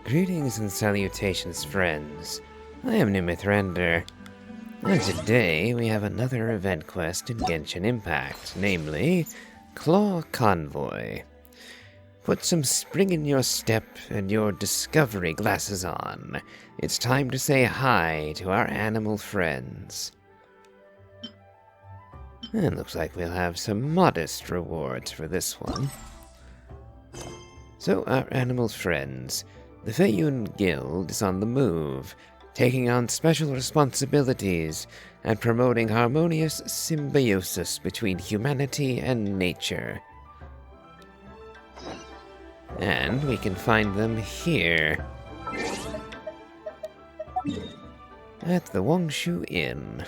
Greetings and salutations, friends. I am Nimithrander, and today we have another event quest in Genshin Impact, namely, Claw Convoy. Put some spring in your step and your discovery glasses on. It's time to say hi to our animal friends. And looks like we'll have some modest rewards for this one. So, our animal friends, the Feiyun Guild is on the move, taking on special responsibilities and promoting harmonious symbiosis between humanity and nature. And we can find them here, at the Wongshu Inn.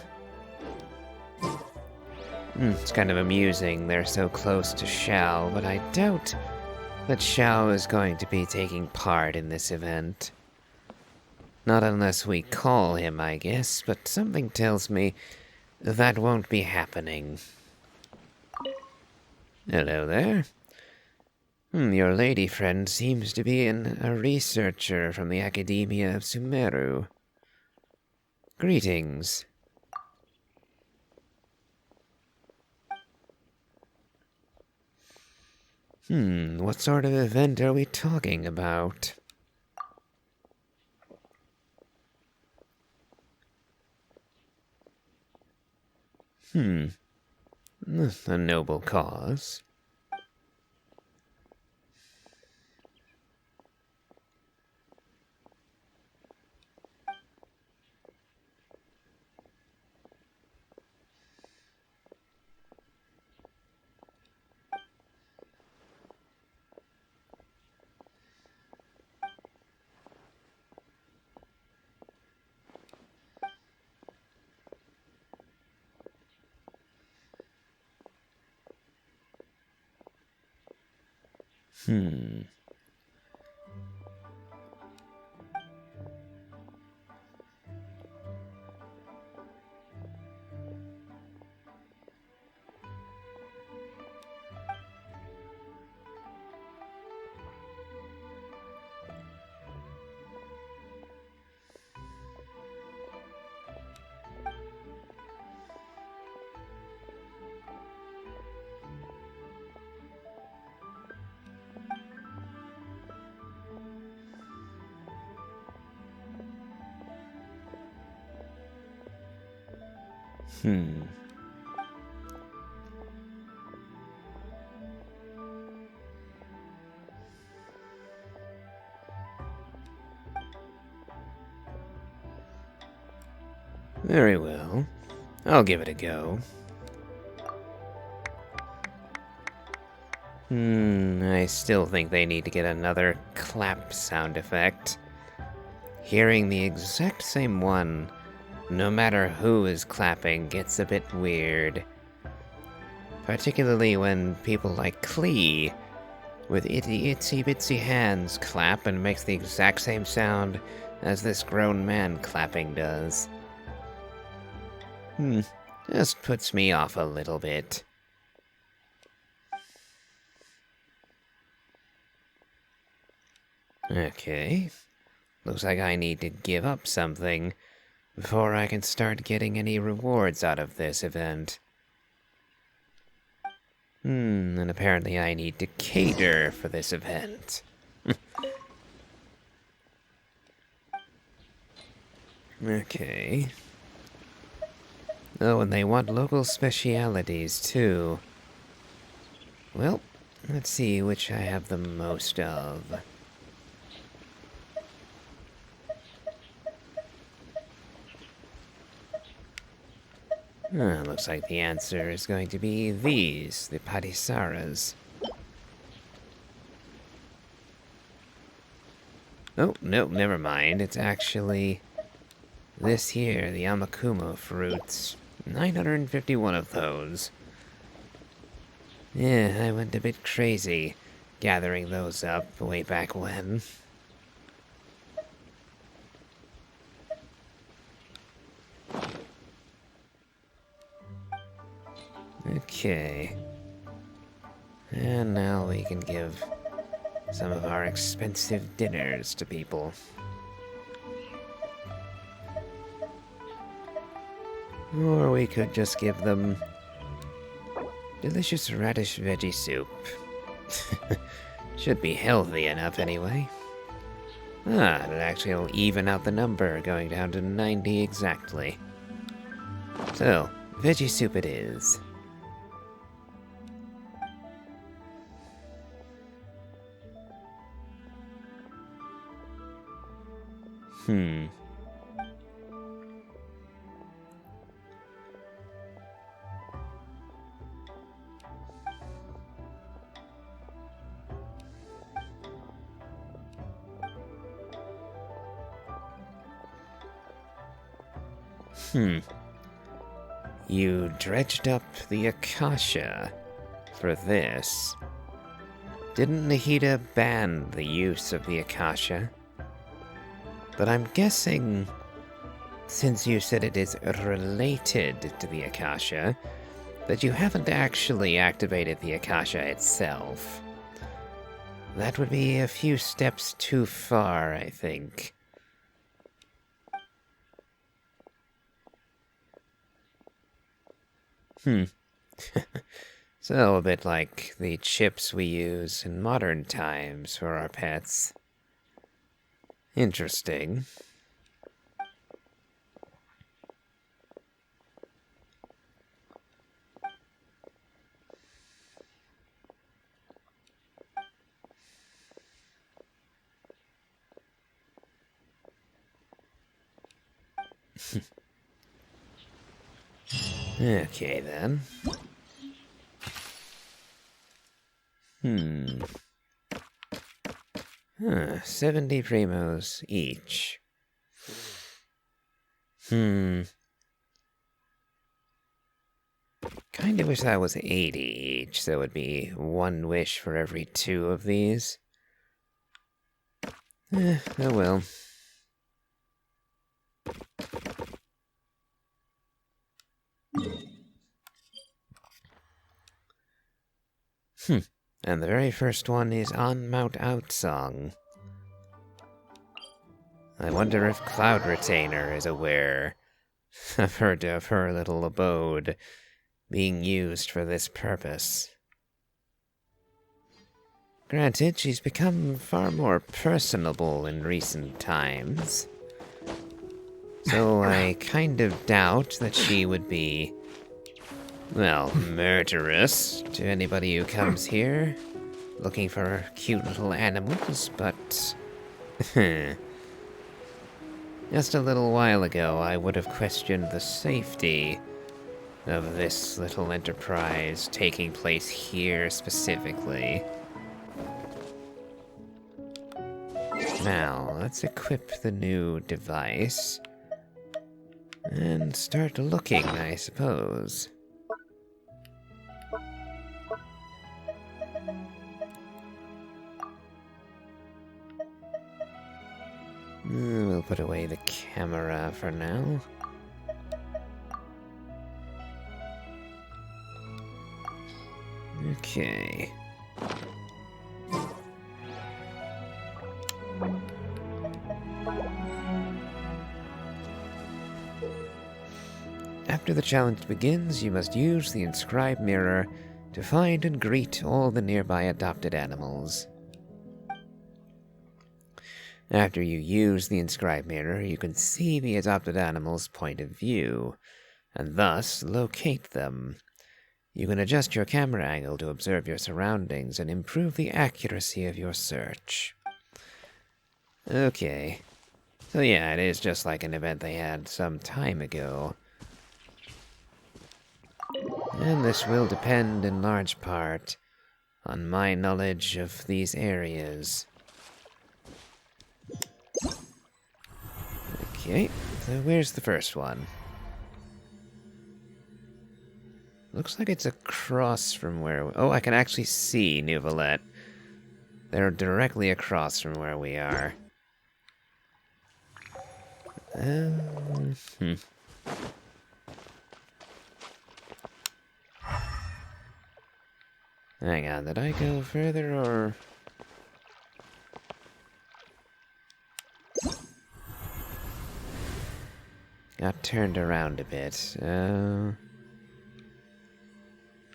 It's kind of amusing they're so close to Xiao, but I doubt that Xiao is going to be taking part in this event. Not unless we call him, I guess, but something tells me that won't be happening. Hello there. Your lady friend seems to be a researcher from the Academia of Sumeru. Greetings. What sort of event are we talking about? A noble cause. Very well. I'll give it a go. I still think they need to get another clap sound effect. Hearing the exact same one, no matter who is clapping, gets a bit weird. Particularly when people like Klee, with itsy bitsy hands, clap and makes the exact same sound as this grown man clapping does. Just puts me off a little bit. Okay. Looks like I need to give up something before I can start getting any rewards out of this event. And apparently I need to cater for this event. Okay. Oh, and they want local specialities, too. Well, let's see which I have the most of. Looks like the answer is going to be these, the Padisaras. Oh, no, never mind. It's actually this here, the Amakumo fruits. 951 of those. Yeah, I went a bit crazy gathering those up way back when. Okay. And now we can give some of our expensive dinners to people. Or we could just give them delicious radish veggie soup. Should be healthy enough anyway. Ah, it actually will even out the number, going down to 90 exactly. So, veggie soup it is. Hmm. You dredged up the Akasha for this. Didn't Nahida ban the use of the Akasha? But I'm guessing, since you said it is related to the Akasha, that you haven't actually activated the Akasha itself. That would be a few steps too far, I think. So, a bit like the chips we use in modern times for our pets. Interesting. Okay, then. 70 primos each. Kinda wish that was 80 each, so it would be one wish for every 2 of these. Oh well. And the very first one is on Mount Outsong. I wonder if Cloud Retainer is aware of her little abode being used for this purpose. Granted, she's become far more personable in recent times, so I kind of doubt that she would be, well, murderous to anybody who comes here looking for cute little animals, but just a little while ago I would have questioned the safety of this little enterprise taking place here specifically. Now, let's equip the new device and start looking, I suppose. We'll put away the camera for now. Okay. After the challenge begins, you must use the inscribed mirror to find and greet all the nearby adopted animals. After you use the inscribed mirror, you can see the adopted animal's point of view, and thus locate them. You can adjust your camera angle to observe your surroundings and improve the accuracy of your search. Okay. So yeah, it is just like an event they had some time ago. And this will depend in large part on my knowledge of these areas. Okay, so where's the first one? Looks like it's across from where... Oh, I can actually see New Valette. They're directly across from where we are. Hang on, did I go further or... got turned around a bit.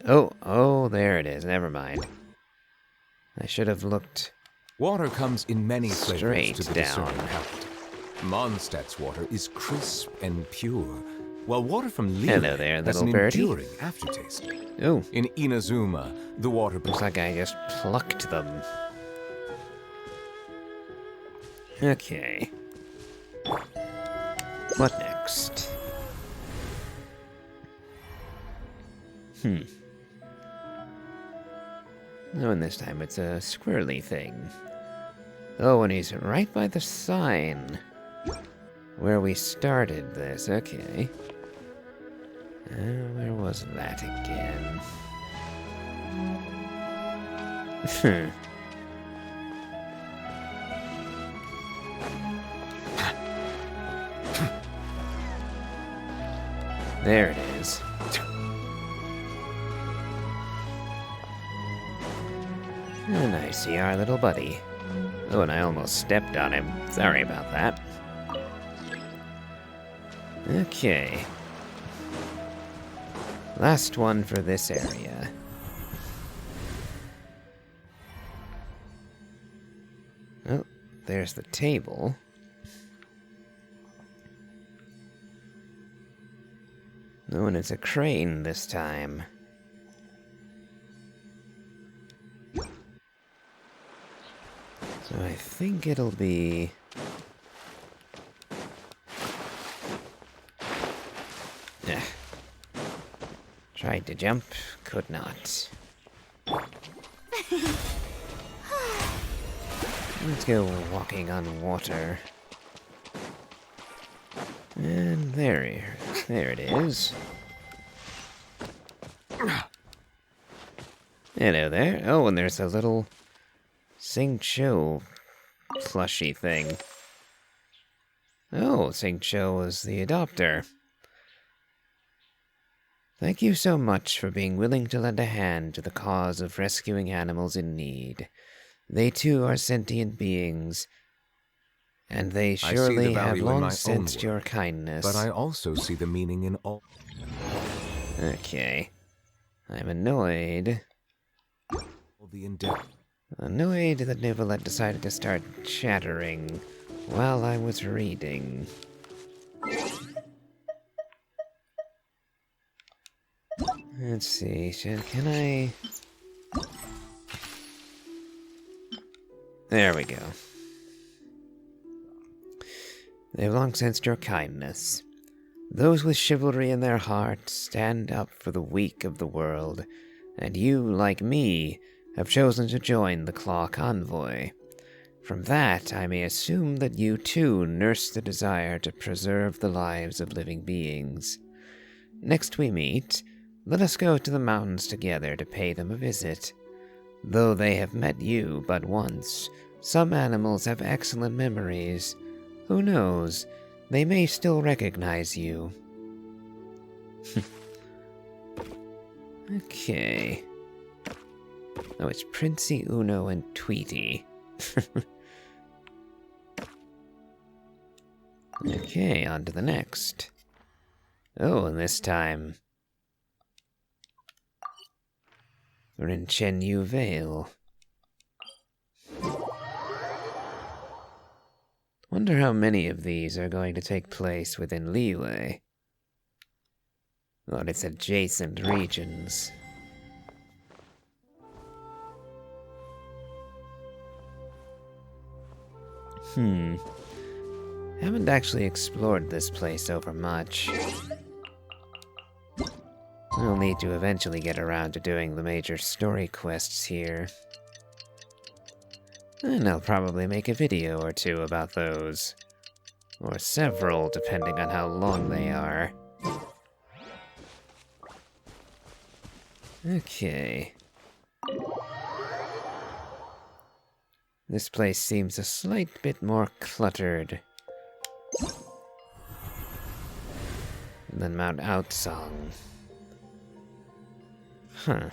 Oh, there it is. Never mind. I should have looked Water comes in many flavors straight to the down. discerning palate. Mondstadt's water is crisp and pure, while water from Lille Hello there, has little an birdie. enduring aftertaste. Oh, In Inazuma, the water... looks like I just plucked them. Okay. What next? Oh, and this time it's a squirrely thing. Oh, and he's right by the sign where we started this. Okay. Where was that again? There it is. And I see our little buddy. Oh, and I almost stepped on him. Sorry about that. Okay. Last one for this area. Oh, there's the table. Oh, and it's a crane this time. So I think it'll be... Tried to jump, could not. Let's go walking on water. And there it is. Hello there. Oh, and there's a little Sing Cho plushy thing. Oh, Sing Cho is the adopter. Thank you so much for being willing to lend a hand to the cause of rescuing animals in need. They too are sentient beings, and they surely have long sensed your kindness. But I also see the meaning in all... Okay. I'm annoyed. Annoyed that Nicolette decided to start chattering while I was reading. Let's see, can I... There we go. They've long sensed your kindness. Those with chivalry in their hearts stand up for the weak of the world, and you, like me, have chosen to join the Claw Convoy. From that, I may assume that you too nurse the desire to preserve the lives of living beings. Next we meet, let us go to the mountains together to pay them a visit. Though they have met you but once, some animals have excellent memories. Who knows, they may still recognize you. Okay. Oh, it's Princey, Uno, and Tweety. Okay, on to the next. Oh, and this time... we're in Chen Yu Vale. Wonder how many of these are going to take place within Liyue. Well, it's adjacent regions. Haven't actually explored this place over much. I'll need to eventually get around to doing the major story quests here. And I'll probably make a video or two about those. Or several, depending on how long they are. Okay. This place seems a slight bit more cluttered than Mount Outsong. Huh.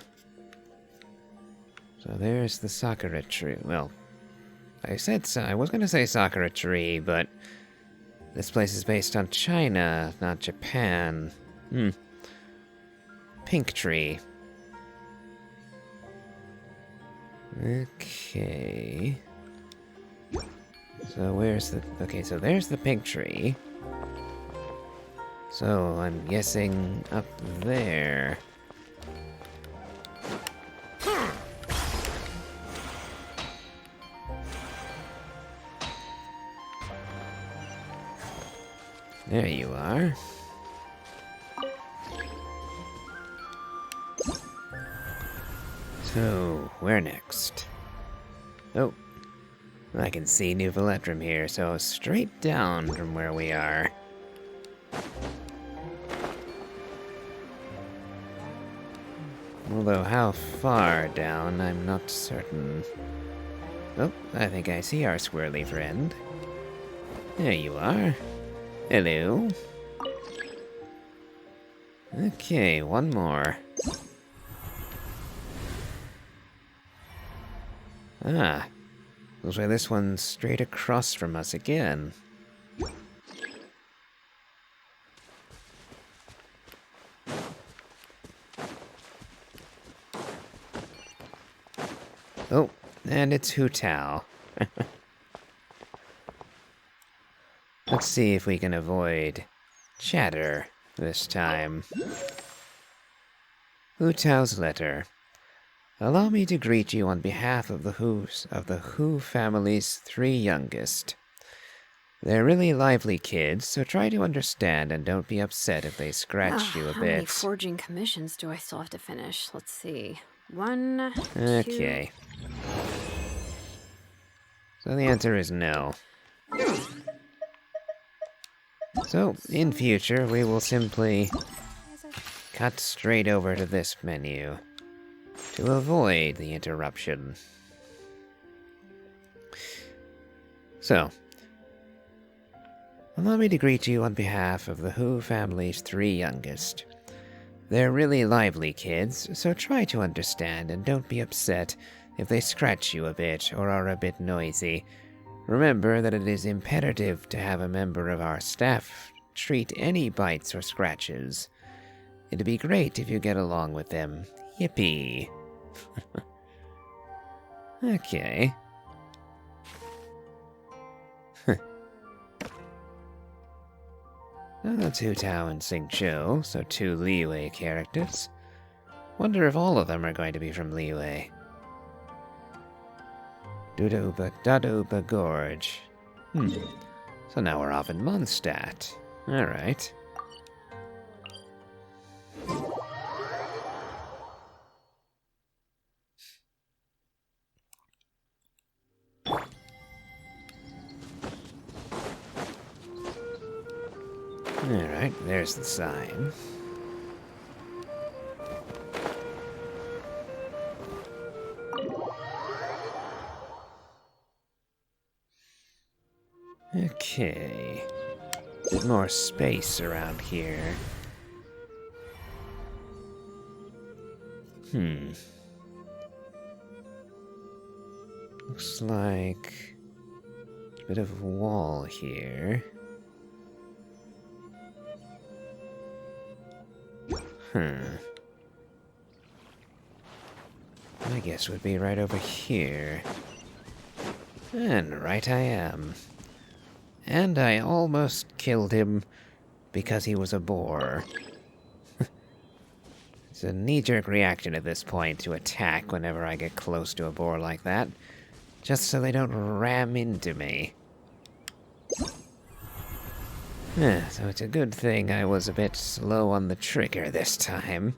So there's the Sakura tree. Well, I was gonna say Sakura tree, but This place is based on China, not Japan. Pink tree. Okay. So where's the... Okay, so there's the pink tree. So I'm guessing up there. There you are. So, where next? Oh, I can see New Veletrum here, so straight down from where we are. Although how far down, I'm not certain. Oh, I think I see our squirrely friend. There you are. Hello. Okay, one more. Ah, looks like this one's straight across from us again. Oh, and it's Hu Tao. Let's see if we can avoid chatter this time. Hu Tao's letter. Allow me to greet you on behalf of the Hu family's 3 youngest. They're really lively kids, so try to understand and don't be upset if they scratch you a How many bit. forging commissions do I still have to finish? Let's see. 1, 2... Okay. So the answer is no. So, in future, we will simply cut straight over to this menu to avoid the interruption. So, allow me to greet you on behalf of the Hu family's 3 youngest. They're really lively kids, so try to understand and don't be upset if they scratch you a bit or are a bit noisy. Remember that it is imperative to have a member of our staff treat any bites or scratches. It'd be great if you get along with them. Yippee. Okay. Well, that's Hu Tao and Sing Cho, so 2 Liyue characters. Wonder if all of them are going to be from Liyue. Dadoba Gorge. So now we're off in Mondstadt. Alright. Alright, there's the sign. Okay. Bit more space around here. Looks like a bit of a wall here. I guess would be right over here. And right I am. And I almost killed him because he was a boar. It's a knee-jerk reaction at this point to attack whenever I get close to a boar like that, just so they don't ram into me. So it's a good thing I was a bit slow on the trigger this time.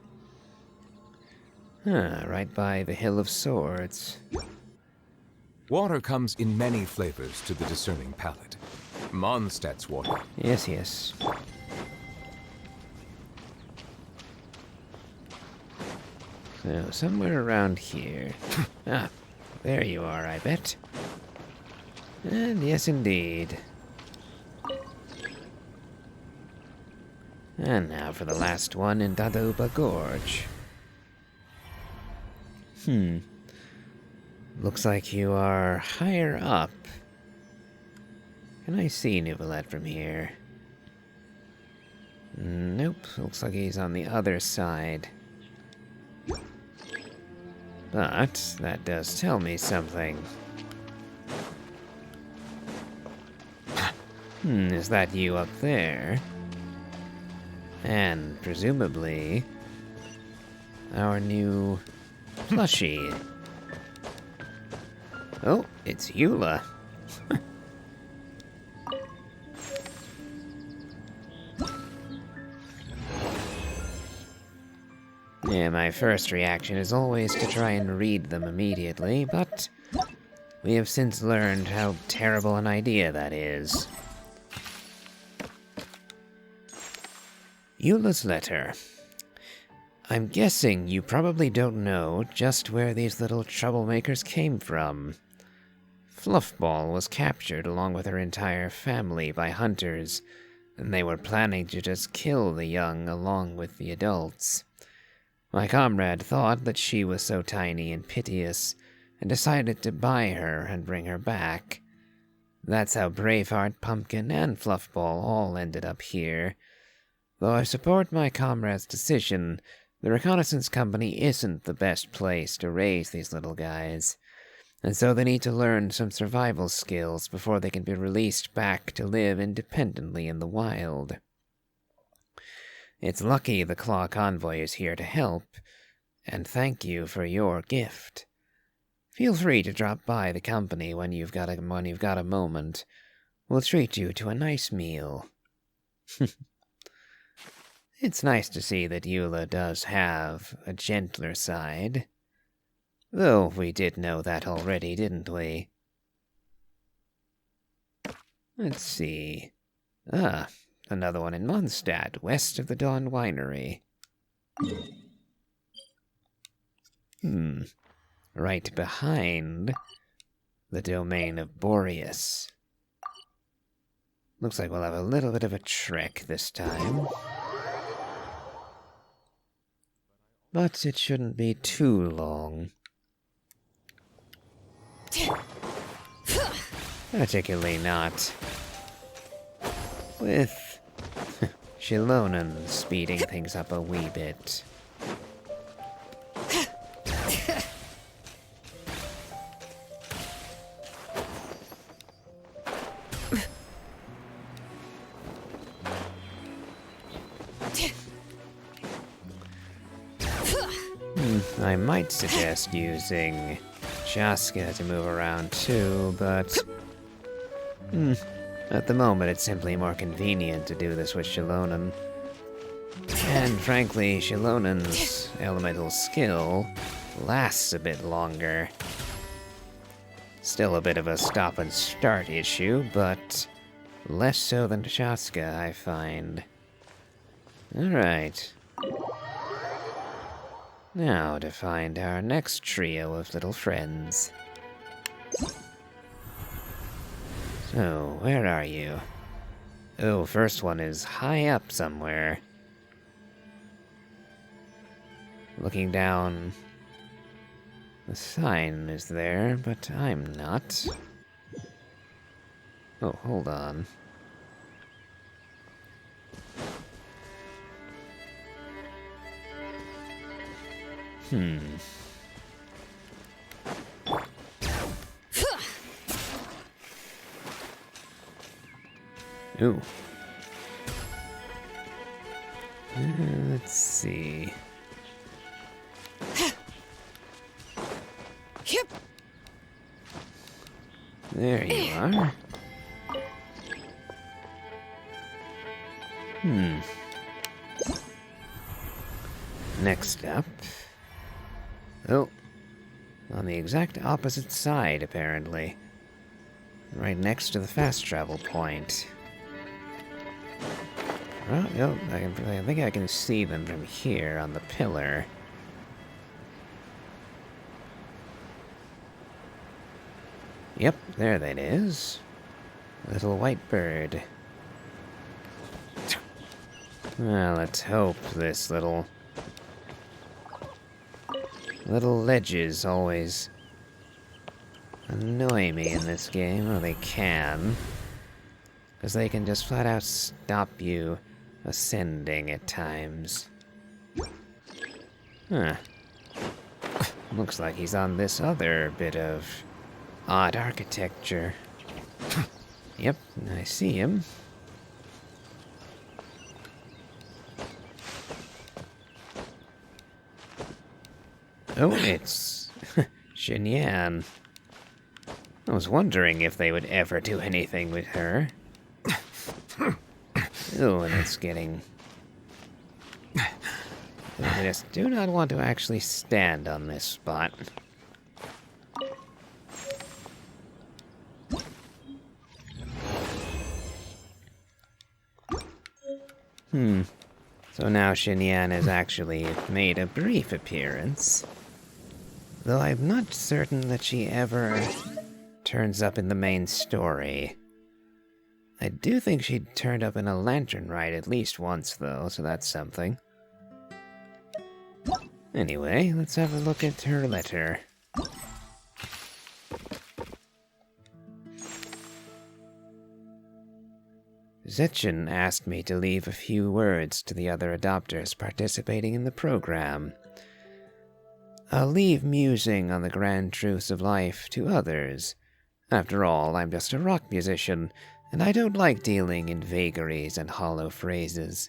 Right by the Hill of Swords. Water comes in many flavors to the discerning palate. Mondstadt's water. Yes, yes. So, somewhere around here. Ah, there you are, I bet. And yes, indeed. And now for the last one in Dadoba Gorge. Looks like you are higher up. Can I see Nubilet from here? Nope, looks like he's on the other side. But that does tell me something. Is that you up there? And presumably our new plushie. Oh, it's Eula. Yeah, my first reaction is always to try and read them immediately, but we have since learned how terrible an idea that is. Eula's letter. I'm guessing you probably don't know just where these little troublemakers came from. Fluffball was captured along with her entire family by hunters, and they were planning to just kill the young along with the adults. My comrade thought that she was so tiny and piteous, and decided to buy her and bring her back. That's how Braveheart, Pumpkin, and Fluffball all ended up here. Though I support my comrade's decision, the reconnaissance company isn't the best place to raise these little guys, and so they need to learn some survival skills before they can be released back to live independently in the wild. It's lucky the Claw Convoy is here to help, and thank you for your gift. Feel free to drop by the company when you've got a moment. We'll treat you to a nice meal. It's nice to see that Eula does have a gentler side. Though we did know that already, didn't we? Let's see. Another one in Mondstadt, west of the Dawn Winery. Right behind the domain of Boreas. Looks like we'll have a little bit of a trek this time. But it shouldn't be too long. Particularly not with Shilonan speeding things up a wee bit. I might suggest using Shaska to move around too, but at the moment it's simply more convenient to do this with Shilonan. And frankly, Shilonan's elemental skill lasts a bit longer. Still a bit of a stop and start issue, but less so than Shaska, I find. Alright. Now to find our next trio of little friends. So, where are you? Oh, first one is high up somewhere. Looking down. The sign is there, but I'm not. Oh, hold on. Ooh. Let's see. There you are. Next up. Oh. On the exact opposite side, apparently. Right next to the fast travel point. Oh, no, I think I can see them from here on the pillar. Yep, there that is. Little white bird. Well, let's hope this little ledges always annoy me in this game. Oh, they can. Because they can just flat out stop you ascending at times. Huh. Looks like he's on this other bit of odd architecture. Yep, I see him. Oh, it's Xinyan. I was wondering if they would ever do anything with her. Oh, and it's getting... I just do not want to actually stand on this spot. So now Xinyan has actually made a brief appearance. Though I'm not certain that she ever turns up in the main story. I do think she turned up in a lantern ride at least once, though, so that's something. Anyway, let's have a look at her letter. Zetchen asked me to leave a few words to the other adopters participating in the program. I'll leave musing on the grand truths of life to others. After all, I'm just a rock musician, and I don't like dealing in vagaries and hollow phrases.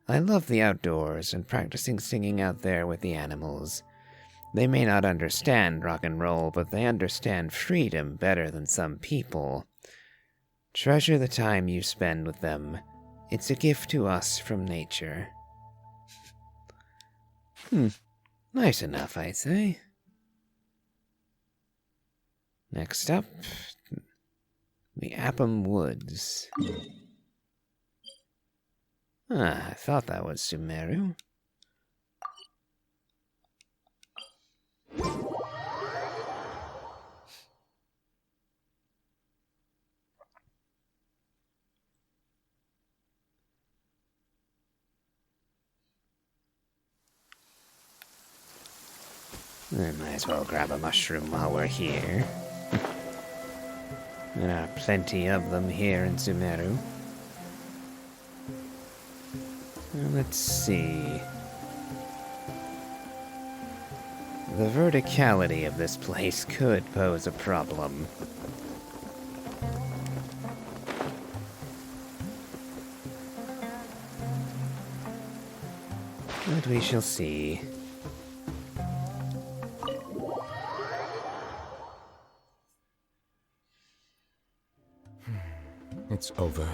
I love the outdoors and practicing singing out there with the animals. They may not understand rock and roll, but they understand freedom better than some people. Treasure the time you spend with them. It's a gift to us from nature. Nice enough, I'd say. Next up, the Appam Woods. I thought that was Sumeru. I might as well grab a mushroom while we're here. There are plenty of them here in Sumeru. Let's see. The verticality of this place could pose a problem. But we shall see. It's over.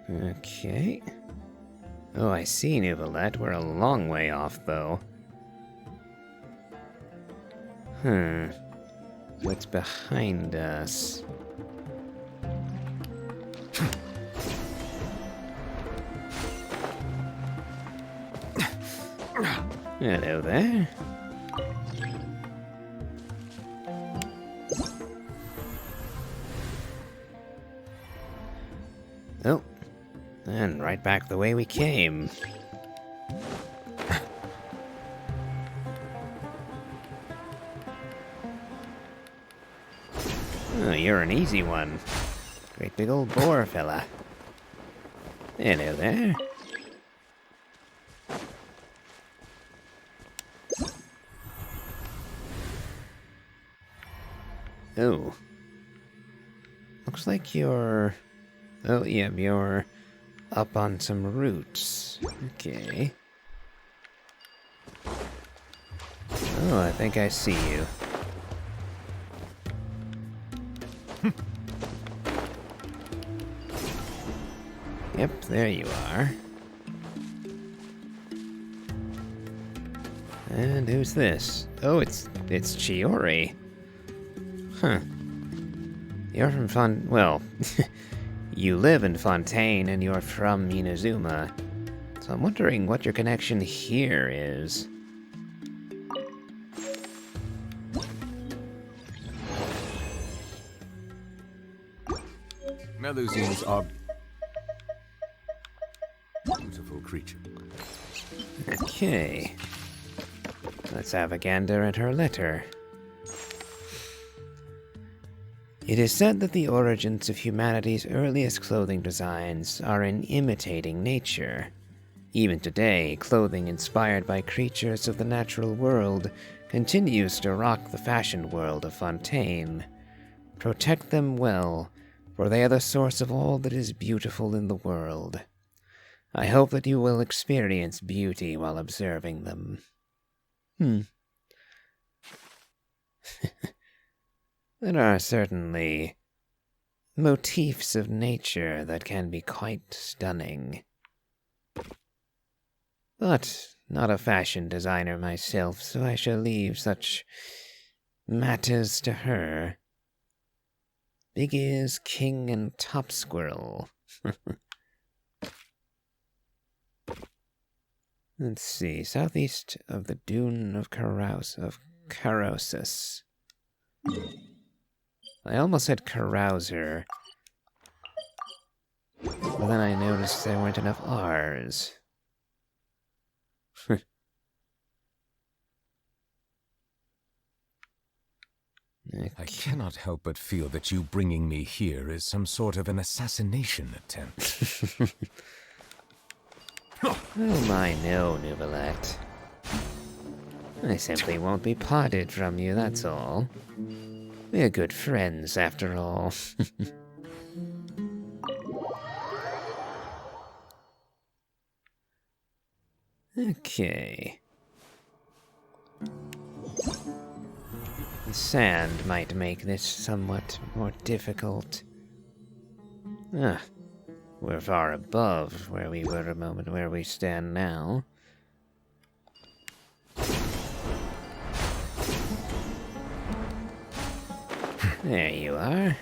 Okay. Oh, I see, Nuvalet. We're a long way off, though. What's behind us? Hello there. Oh, and right back the way we came. Oh, you're an easy one. Great big old boar fella. Hello there. Oh. Looks like you're... Oh, yeah, you're up on some roots. Okay. Oh, I think I see you. Yep, there you are. And who's this? Oh, it's Chiori. Huh. You're from well, you live in Fontaine and you're from Inazuma. So I'm wondering what your connection here is. Melusines are beautiful creature. Okay. Let's have a gander at her letter. It is said that the origins of humanity's earliest clothing designs are in imitating nature. Even today, clothing inspired by creatures of the natural world continues to rock the fashion world of Fontaine. Protect them well, for they are the source of all that is beautiful in the world. I hope that you will experience beauty while observing them. There are certainly motifs of nature that can be quite stunning. But not a fashion designer myself, so I shall leave such matters to her. Big Ears, King, and Top Squirrel. Let's see, southeast of the dune of Carousus. I almost said carouser, but then I noticed there weren't enough R's. I cannot help but feel that you bringing me here is some sort of an assassination attempt. Oh my, no, Nouvellette. I simply won't be parted from you, that's all. We're good friends, after all. Okay. The sand might make this somewhat more difficult. We're far above where we were a moment where we stand now. There you are.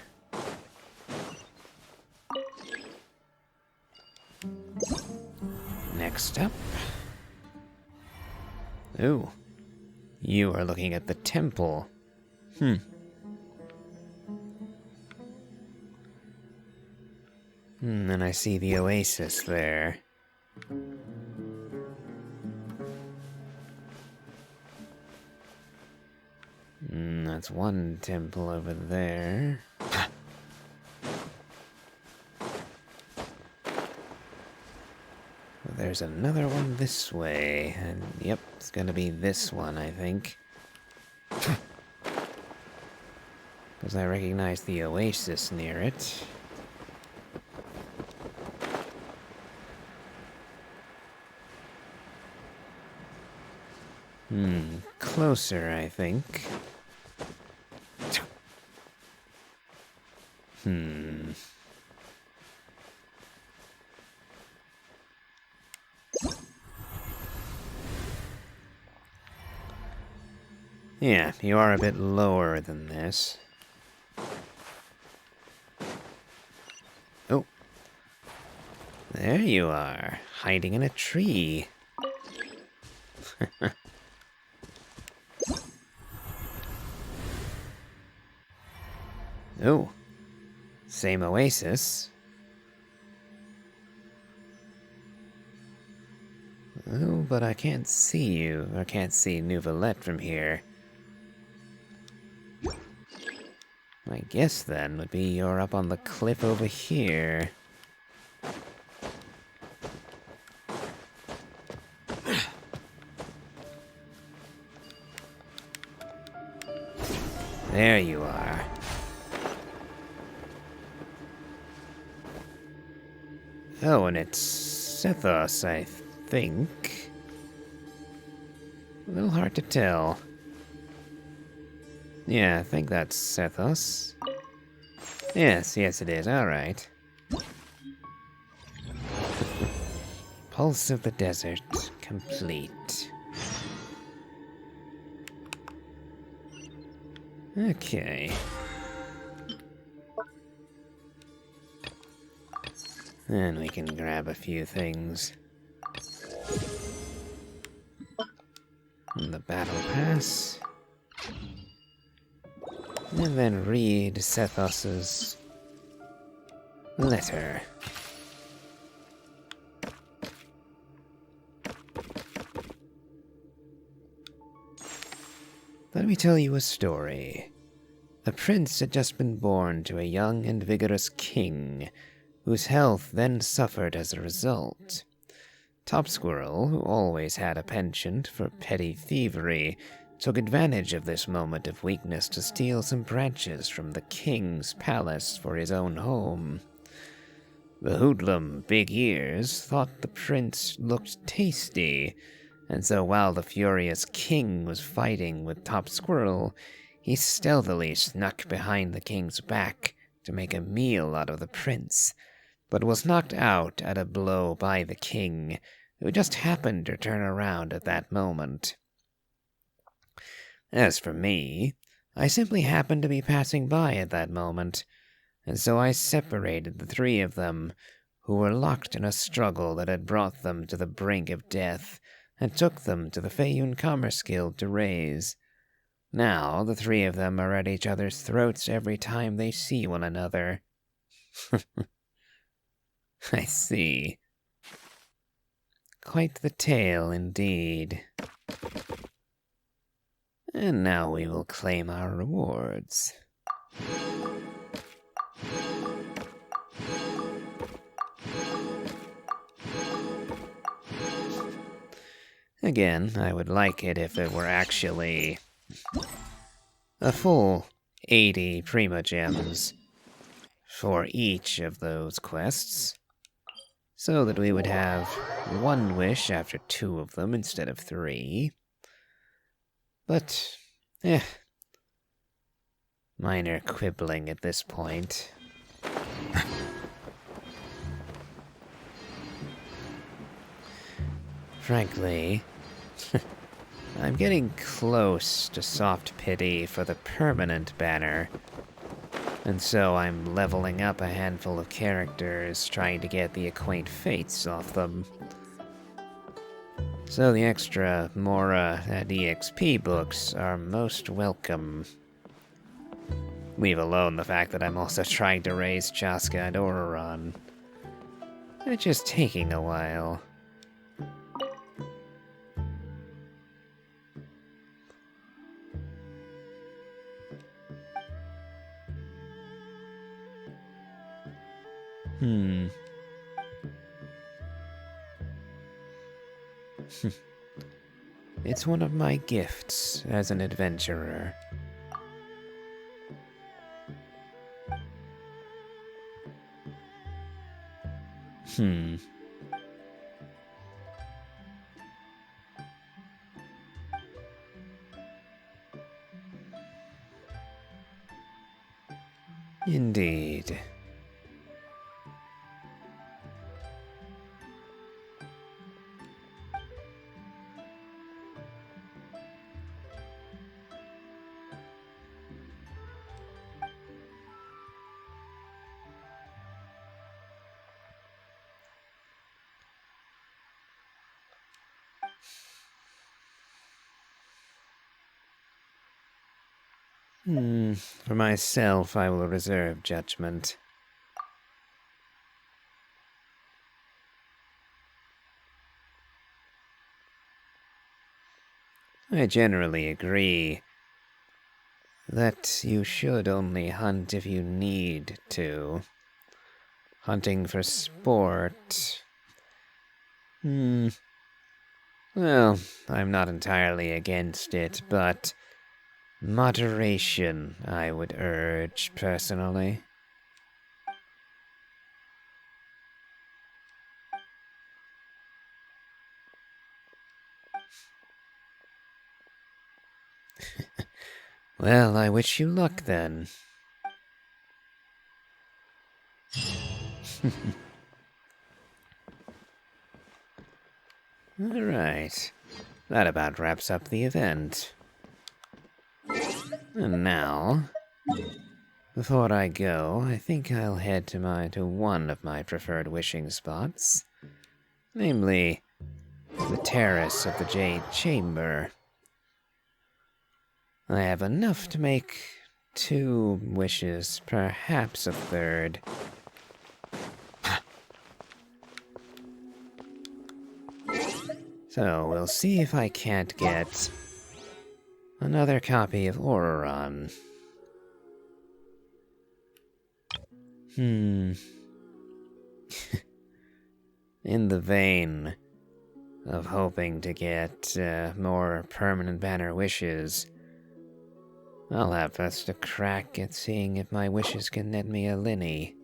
Next up. Ooh. You are looking at the temple. And I see the oasis there. That's one temple over there. There's another one this way, and yep, it's gonna be this one, I think. Because I recognize the oasis near it. Closer, I think. Yeah, you are a bit lower than this. Oh. There you are, hiding in a tree. Oh. Same oasis. Oh, but I can't see you. I can't see Nouvellette from here. My guess then would be you're up on the cliff over here. There you are. Oh, and it's Sethos, I think. A little hard to tell. Yeah, I think that's Sethos. Yes, it is. Alright. Pulse of the Desert, complete. Okay. And we can grab a few things. And the battle pass. And then read Sethos's letter. let me tell you a story. A prince had just been born to a young and vigorous king, whose health then suffered as a result. Top Squirrel, who always had a penchant for petty thievery, took advantage of this moment of weakness to steal some branches from the king's palace for his own home. The hoodlum, Big Ears, thought the prince looked tasty, and so while the furious king was fighting with Top Squirrel, he stealthily snuck behind the king's back to make a meal out of the prince, but was knocked out at a blow by the king, who just happened to turn around at that moment. As for me, I simply happened to be passing by at that moment, and so I separated the three of them, who were locked in a struggle that had brought them to the brink of death, and took them to the Feyun Commerce Guild to raise. Now the three of them are at each other's throats every time they see one another. I see. Quite the tale indeed. And now we will claim our rewards. Again, I would like it if it were actually a full 80 Prima Gems for each of those quests, so that we would have one wish after 2 of them instead of 3. But, minor quibbling at this point. Frankly, I'm getting close to soft pity for the permanent banner, and so I'm leveling up a handful of characters, trying to get the Acquaint Fates off them. So the extra Mora and EXP books are most welcome. Leave alone the fact that I'm also trying to raise Chaska and Ororon. It's just taking a while. It's one of my gifts as an adventurer. Indeed. For myself, I will reserve judgment. I generally agree that you should only hunt if you need to. Hunting for sport... Well, I'm not entirely against it, but moderation, I would urge, personally. Well, I wish you luck, then. Alright. That about wraps up the event. And now, before I go, I think I'll head to one of my preferred wishing spots. Namely, the Terrace of the Jade Chamber. I have enough to make 2 wishes, perhaps a 3rd. So we'll see if I can't get Another copy of Auroron. In the vein of hoping to get more permanent banner wishes, I'll have first a crack at seeing if my wishes can net me a Linny.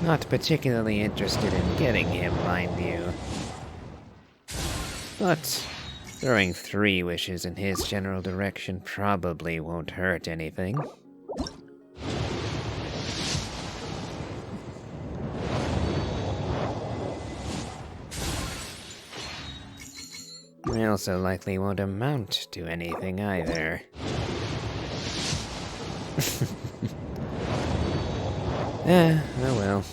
Not particularly interested in getting him, mind you. But throwing 3 wishes in his general direction probably won't hurt anything. They also likely won't amount to anything either. Oh well.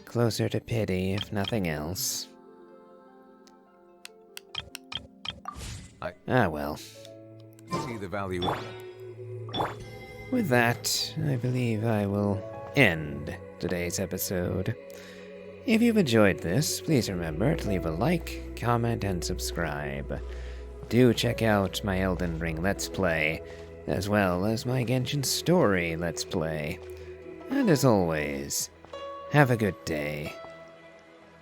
Closer to pity, if nothing else. Well. See the value. With that, I believe I will end today's episode. If you've enjoyed this, please remember to leave a like, comment, and subscribe. Do check out my Elden Ring Let's Play, as well as my Genshin Story Let's Play. And as always, have a good day.